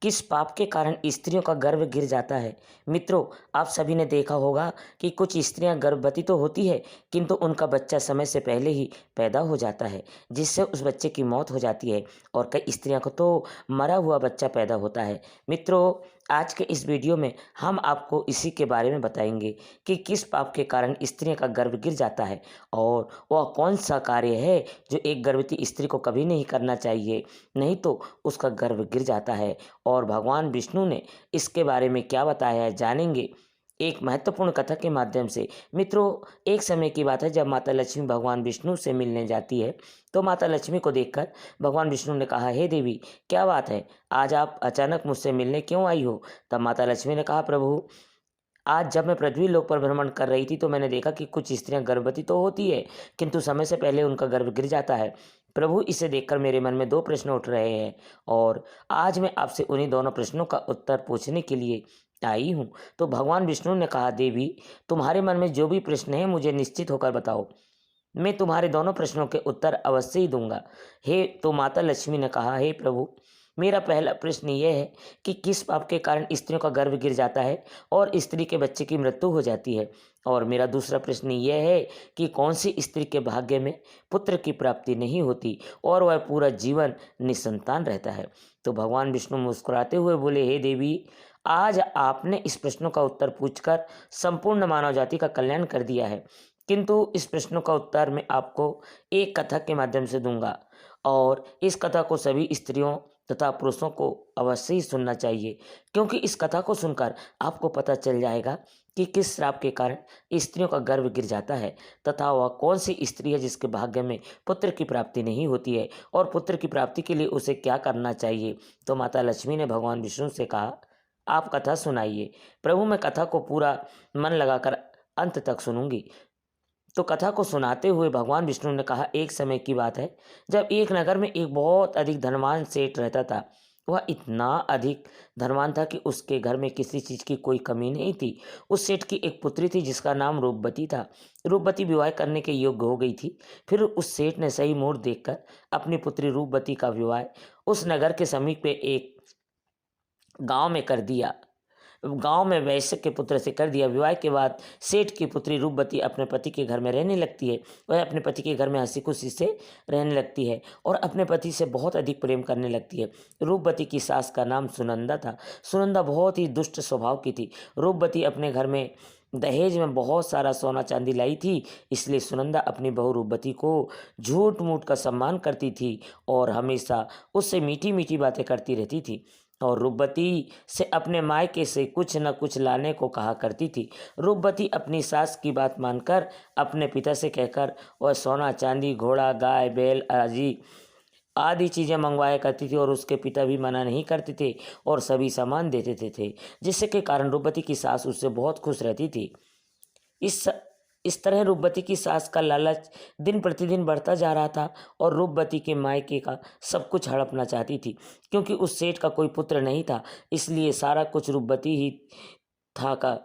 किस पाप के कारण स्त्रियों का गर्भ गिर जाता है। मित्रों, आप सभी ने देखा होगा कि कुछ स्त्रियां गर्भवती तो होती है, किंतु उनका बच्चा समय से पहले ही पैदा हो जाता है, जिससे उस बच्चे की मौत हो जाती है और कई स्त्रियों को तो मरा हुआ बच्चा पैदा होता है। मित्रों, आज के इस वीडियो में हम आपको इसी के बारे में बताएंगे कि किस पाप के कारण स्त्रियों का गर्भ गिर जाता है और वह कौन सा कार्य है जो एक गर्भवती स्त्री को कभी नहीं करना चाहिए, नहीं तो उसका गर्भ गिर जाता है। और भगवान विष्णु ने इसके बारे में क्या बताया है, जानेंगे एक महत्वपूर्ण कथा के माध्यम से। मित्रों, एक समय की बात है जब माता लक्ष्मी भगवान विष्णु से मिलने जाती है, तो माता लक्ष्मी को देखकर भगवान विष्णु ने कहा, हे देवी, क्या बात है, आज आप अचानक मुझसे मिलने क्यों आई हो। तब माता लक्ष्मी ने कहा, प्रभु, आज जब मैं पृथ्वी लोक पर भ्रमण कर रही थी तो मैंने देखा कि कुछ स्त्रियां गर्भवती तो होती है, किंतु समय से पहले उनका गर्भ गिर जाता है। प्रभु, इसे देखकर मेरे मन में दो प्रश्न उठ रहे हैं और आज मैं आपसे उन्हीं दोनों प्रश्नों का उत्तर पूछने के लिए आई हूँ। तो भगवान विष्णु ने कहा, देवी, तुम्हारे मन में जो भी प्रश्न है मुझे निश्चित होकर बताओ, मैं तुम्हारे दोनों प्रश्नों के उत्तर अवश्य ही दूंगा। हे तो माता लक्ष्मी ने कहा, हे प्रभु, मेरा पहला प्रश्न यह है कि किस पाप के कारण स्त्रियों का गर्भ गिर जाता है और स्त्री के बच्चे की मृत्यु हो जाती है। और मेरा दूसरा प्रश्न यह है कि कौन सी स्त्री के भाग्य में पुत्र की प्राप्ति नहीं होती और वह पूरा जीवन निसंतान रहता है। तो भगवान विष्णु मुस्कुराते हुए बोले, हे देवी, आज आपने इस प्रश्नों का उत्तर पूछकर संपूर्ण मानव जाति का कल्याण कर दिया है, किंतु इस प्रश्नों का उत्तर मैं आपको एक कथा के माध्यम से दूंगा और इस कथा को सभी स्त्रियों तथा पुरुषों को अवश्य ही सुनना चाहिए, क्योंकि इस कथा को सुनकर आपको पता चल जाएगा कि किस श्राप के कारण स्त्रियों का गर्भ गिर जाता है तथा वह कौन सी स्त्री है जिसके भाग्य में पुत्र की प्राप्ति नहीं होती है और पुत्र की प्राप्ति के लिए उसे क्या करना चाहिए। तो माता लक्ष्मी ने भगवान विष्णु से कहा, आप कथा सुनाइए। प्रभु, मैं कथा को पूरा मन लगाकर अंत तक सुनूंगी। तो कथा को सुनाते हुए भगवान विष्णु ने कहा, एक समय की बात है जब एक नगर में एक बहुत अधिक धनवान सेठ रहता था। वह इतना अधिक धनवान था कि उसके घर में किसी चीज़ की कोई कमी नहीं थी। उस सेठ की एक पुत्री थी जिसका नाम रूपवती था। रूपवती विवाह करने के योग्य हो गई थी। फिर उस सेठ ने सही मुहूर्त देखकर अपनी पुत्री रूपवती का विवाह उस नगर के समीप पे एक गांव में कर दिया। गांव में वैश्य के पुत्र से कर दिया। विवाह के बाद सेठ की पुत्री रूपवती अपने पति के घर में रहने लगती है। वह अपने पति के घर में हंसी खुशी से रहने लगती है और अपने पति से बहुत अधिक प्रेम करने लगती है। रूपवती की सास का नाम सुनंदा था। सुनंदा बहुत ही दुष्ट स्वभाव की थी। रूपवती अपने घर में दहेज में बहुत सारा सोना चांदी लाई थी, इसलिए सुनंदा अपनी बहू रूपवती को झूठ मूठ का सम्मान करती थी और हमेशा उससे मीठी मीठी बातें करती रहती थी और रूपवती से अपने मायके से कुछ न कुछ लाने को कहा करती थी। रूपवती अपनी सास की बात मानकर अपने पिता से कहकर वह सोना चांदी, घोड़ा, गाय, बैल आदि चीज़ें मंगवाया करती थी और उसके पिता भी मना नहीं करते थे और सभी सामान देते थे, जिससे के कारण रूपवती की सास उससे बहुत खुश रहती थी। इस इस तरह रूपवती की सास का लालच दिन प्रतिदिन बढ़ता जा रहा था और रूपवती के मायके का सब कुछ हड़पना चाहती थी। क्योंकि उस सेठ का कोई पुत्र नहीं था, इसलिए सारा कुछ रूपवती ही था का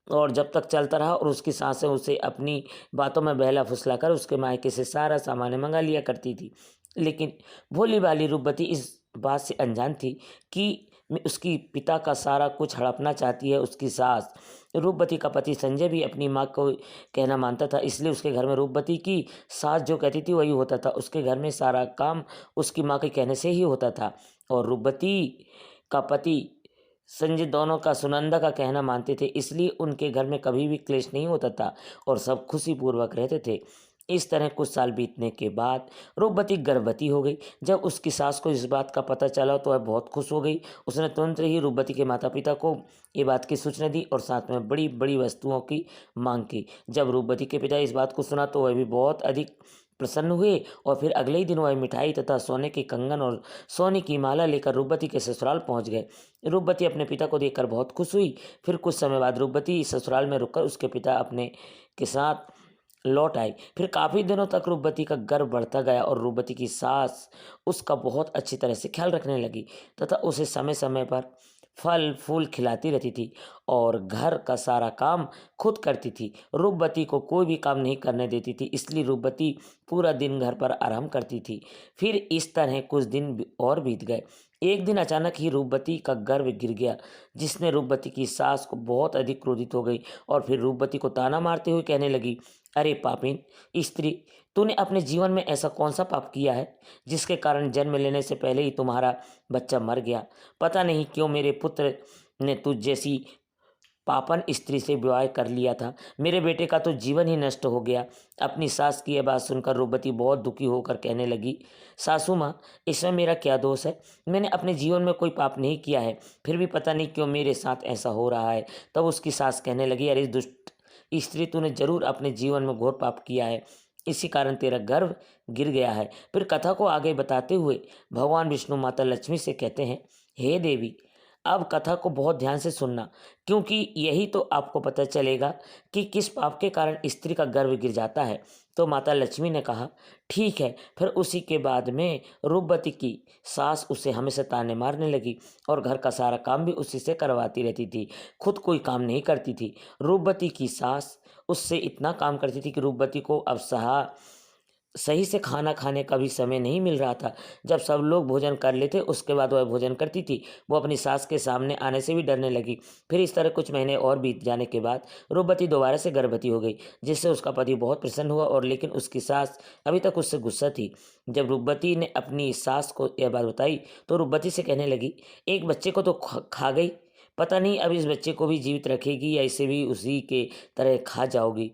और जब तक चलता रहा और उसकी सासें उसे अपनी बातों में बहला फुसलाकर उसके मायके से सारा सामान मंगा लिया करती थी। लेकिन भोली भाली रूपवती इस बात से अनजान थी कि उसकी पिता का सारा कुछ हड़पना चाहती है उसकी सास। रूपवती का पति संजय भी अपनी माँ को कहना मानता था, इसलिए उसके घर में रूपवती की सास जो कहती थी वही होता था। उसके घर में सारा काम उसकी माँ के कहने से ही होता था और रूपवती का पति संजय दोनों का सुनंदा का कहना मानते थे, इसलिए उनके घर में कभी भी क्लेश नहीं होता था और सब खुशी पूर्वक रहते थे। इस तरह कुछ साल बीतने के बाद रूपवती गर्भवती हो गई। जब उसकी सास को इस बात का पता चला तो वह बहुत खुश हो गई। उसने तुरंत ही रूपवती के माता पिता को ये बात की सूचना दी और साथ में बड़ी बड़ी वस्तुओं की मांग की। जब रूपवती के पिता इस बात को सुना तो वह भी बहुत अधिक प्रसन्न हुए और फिर अगले ही दिन वह मिठाई तथा सोने के कंगन और सोने की माला लेकर रूपवती के ससुराल पहुंच गए। रूपवती अपने पिता को देखकर बहुत खुश हुई। फिर कुछ समय बाद रूपवती ससुराल में रुककर उसके पिता अपने के साथ लौट आई। फिर काफ़ी दिनों तक रूपवती का गर्व बढ़ता गया और रूपवती की सास उसका बहुत अच्छी तरह से ख्याल रखने लगी तथा उसे समय समय पर फल फूल खिलाती रहती थी और घर का सारा काम खुद करती थी। रूपवती को कोई भी काम नहीं करने देती थी, इसलिए रूपवती पूरा दिन घर पर आराम करती थी। फिर इस तरह कुछ दिन और बीत गए। एक दिन अचानक ही रूपवती का गर्व गिर गया, जिसने रूपवती की सास को बहुत अधिक क्रोधित हो गई और फिर रूपवती को ताना मारते हुए कहने लगी, अरे पापिन स्त्री, तूने अपने जीवन में ऐसा कौन सा पाप किया है जिसके कारण जन्म लेने से पहले ही तुम्हारा बच्चा मर गया। पता नहीं क्यों मेरे पुत्र ने तुझ जैसी पापन स्त्री से विवाह कर लिया था। मेरे बेटे का तो जीवन ही नष्ट हो गया। अपनी सास की यह बात सुनकर रूपवती बहुत दुखी होकर कहने लगी, सासू माँ, इसमें मेरा क्या दोष है। मैंने अपने जीवन में कोई पाप नहीं किया है, फिर भी पता नहीं क्यों मेरे साथ ऐसा हो रहा है। तब उसकी सास कहने लगी, अरे दुष्ट स्त्री, तूने जरूर अपने जीवन में घोर पाप किया है, इसी कारण तेरा गर्व गिर गया है। फिर कथा को आगे बताते हुए भगवान विष्णु माता लक्ष्मी से कहते हैं, हे देवी, अब कथा को बहुत ध्यान से सुनना, क्योंकि यही तो आपको पता चलेगा कि किस पाप के कारण स्त्री का गर्व गिर जाता है। तो माता लक्ष्मी ने कहा, ठीक है। फिर उसी के बाद में रूपवती की सास उसे हमेशा ताने मारने लगी और घर का सारा काम भी उसी से करवाती रहती थी, खुद कोई काम नहीं करती थी। रूपवती की सास उससे इतना काम करती थी कि रूपवती को अब सही से खाना खाने का भी समय नहीं मिल रहा था। जब सब लोग भोजन कर लेते उसके बाद वह भोजन करती थी। वो अपनी सास के सामने आने से भी डरने लगी। फिर इस तरह कुछ महीने और बीत जाने के बाद रूपवती दोबारा से गर्भवती हो गई, जिससे उसका पति बहुत प्रसन्न हुआ, और लेकिन उसकी सास अभी तक उससे गुस्सा थी। जब रूपवती ने अपनी सास को यह बात बताई तो रूपवती से कहने लगी, एक बच्चे को तो खा गई, पता नहीं अब इस बच्चे को भी जीवित रखेगी या इसे भी उसी के तरह खा जाओगी।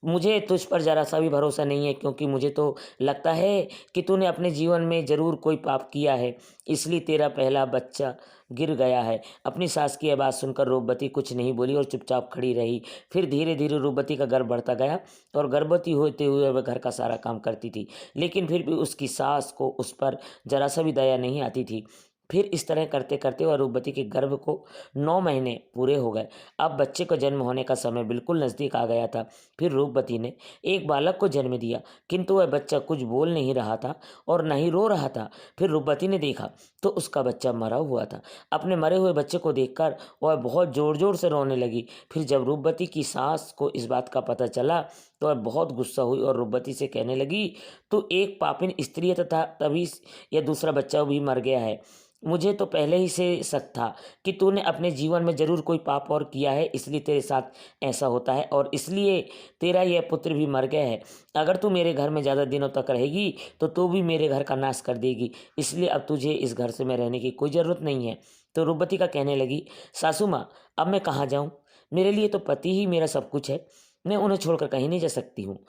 मुझे तुझ पर ज़रा सा भी भरोसा नहीं है, क्योंकि मुझे तो लगता है कि तूने अपने जीवन में ज़रूर कोई पाप किया है, इसलिए तेरा पहला बच्चा गिर गया है। अपनी सास की यह बात सुनकर रूपवती कुछ नहीं बोली और चुपचाप खड़ी रही। फिर धीरे धीरे रूपवती का गर्भ बढ़ता गया और गर्भवती होते हुए वह घर का सारा काम करती थी, लेकिन फिर भी उसकी सास को उस पर ज़रा सा भी दया नहीं आती थी। फिर इस तरह करते करते वह रूपवती के गर्भ को 9 महीने पूरे हो गए। अब बच्चे को जन्म होने का समय बिल्कुल नज़दीक आ गया था। फिर रूपवती ने एक बालक को जन्म दिया, किंतु वह बच्चा कुछ बोल नहीं रहा था और न ही रो रहा था। फिर रूपवती ने देखा तो उसका बच्चा मरा हुआ था। अपने मरे हुए बच्चे को देखकर वह बहुत ज़ोर ज़ोर से रोने लगी। फिर जब रूपवती की सास को इस बात का पता चला तो वह बहुत गुस्सा हुई और रूपवती से कहने लगी, तू एक पापिन स्त्री है तथा तभी यह दूसरा बच्चा भी मर गया है। मुझे तो पहले ही से शक था कि तूने अपने जीवन में ज़रूर कोई पाप और किया है, इसलिए तेरे साथ ऐसा होता है और इसलिए तेरा यह पुत्र भी मर गया है। अगर तू मेरे घर में ज़्यादा दिनों तक रहेगी तो तू भी मेरे घर का नाश कर देगी, इसलिए अब तुझे इस घर से में रहने की कोई ज़रूरत नहीं है। तो रूपवती का कहने लगी, सासू माँ, अब मैं कहाँ जाऊँ? मेरे लिए तो पति ही मेरा सब कुछ है, मैं उन्हें छोड़कर कहीं नहीं जा सकती हूँ।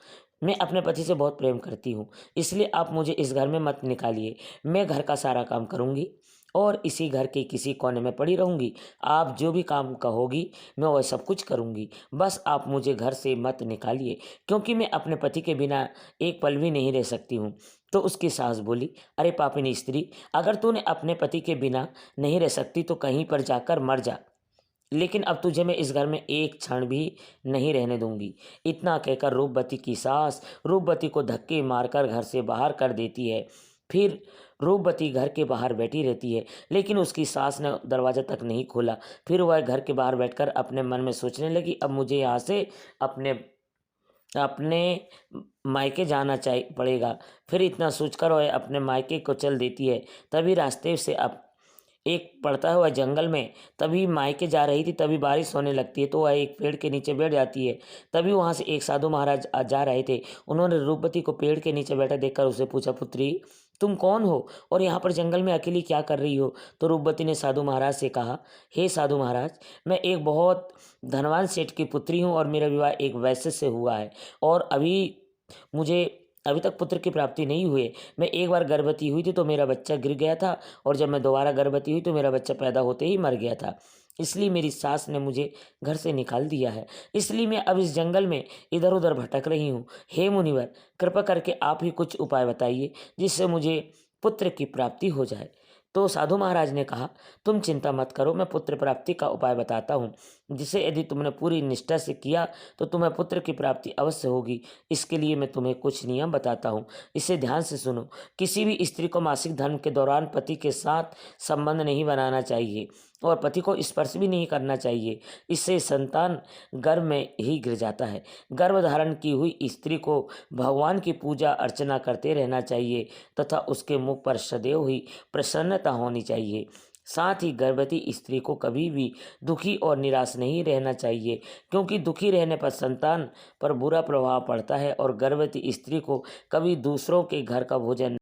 मैं अपने पति से बहुत प्रेम करती हूँ, इसलिए आप मुझे इस घर में मत निकालिए। मैं घर का सारा काम करूँगी और इसी घर के किसी कोने में पड़ी रहूँगी। आप जो भी काम कहोगी मैं वह सब कुछ करूँगी, बस आप मुझे घर से मत निकालिए, क्योंकि मैं अपने पति के बिना एक पल भी नहीं रह सकती हूँ। तो उसकी सास बोली, अरे पापिनी स्त्री, अगर तूने अपने पति के बिना नहीं रह सकती तो कहीं पर जाकर मर जा, लेकिन अब तुझे मैं इस घर में एक क्षण भी नहीं रहने दूंगी। इतना कहकर रूपवती की सास रूपवती को धक्के मारकर घर से बाहर कर देती है। फिर रूपवती घर के बाहर बैठी रहती है, लेकिन उसकी सास ने दरवाज़ा तक नहीं खोला। फिर वह घर के बाहर बैठकर अपने मन में सोचने लगी, अब मुझे यहाँ से अपने अपने मायके जाना चाहिए पड़ेगा। फिर इतना सोचकर वह अपने मायके को चल देती है। तभी रास्ते से अब एक पड़ता हुआ जंगल में तभी मायके जा रही थी, तभी बारिश होने लगती है, तो वह एक पेड़ के नीचे बैठ जाती है। तभी वहाँ से एक साधु महाराज जा रहे थे। उन्होंने रूपवती को पेड़ के नीचे बैठा देखकर उससे पूछा, पुत्री, तुम कौन हो और यहाँ पर जंगल में अकेली क्या कर रही हो? तो रूपवती ने साधु महाराज से कहा, हे साधु महाराज, मैं एक बहुत धनवान सेठ की पुत्री हूँ और मेरा विवाह एक वैश्य से हुआ है और मुझे अभी तक पुत्र की प्राप्ति नहीं हुई। मैं एक बार गर्भवती हुई थी तो मेरा बच्चा गिर गया था, और जब मैं दोबारा गर्भवती हुई तो मेरा बच्चा पैदा होते ही मर गया था, इसलिए मेरी सास ने मुझे घर से निकाल दिया है। इसलिए मैं अब इस जंगल में इधर उधर भटक रही हूँ। हे मुनिवर, कृपा करके आप ही कुछ उपाय बताइए जिससे मुझे पुत्र की प्राप्ति हो जाए। तो साधु महाराज ने कहा, तुम चिंता मत करो, मैं पुत्र प्राप्ति का उपाय बताता हूँ, जिसे यदि तुमने पूरी निष्ठा से किया तो तुम्हें पुत्र की प्राप्ति अवश्य होगी। इसके लिए मैं तुम्हें कुछ नियम बताता हूँ, इसे ध्यान से सुनो। किसी भी स्त्री को मासिक धर्म के दौरान पति के साथ संबंध नहीं बनाना चाहिए और पति को स्पर्श भी नहीं करना चाहिए। इससे संतान गर्भ में ही गिर जाता है। गर्भ धारण की हुई स्त्री को भगवान की पूजा अर्चना करते रहना चाहिए तथा उसके मुख पर सदैव ही प्रसन्नता होनी चाहिए। साथ ही गर्भवती स्त्री को कभी भी दुखी और निराश नहीं रहना चाहिए, क्योंकि दुखी रहने पर संतान पर बुरा प्रभाव पड़ता है और गर्भवती स्त्री को कभी दूसरों के घर का भोजन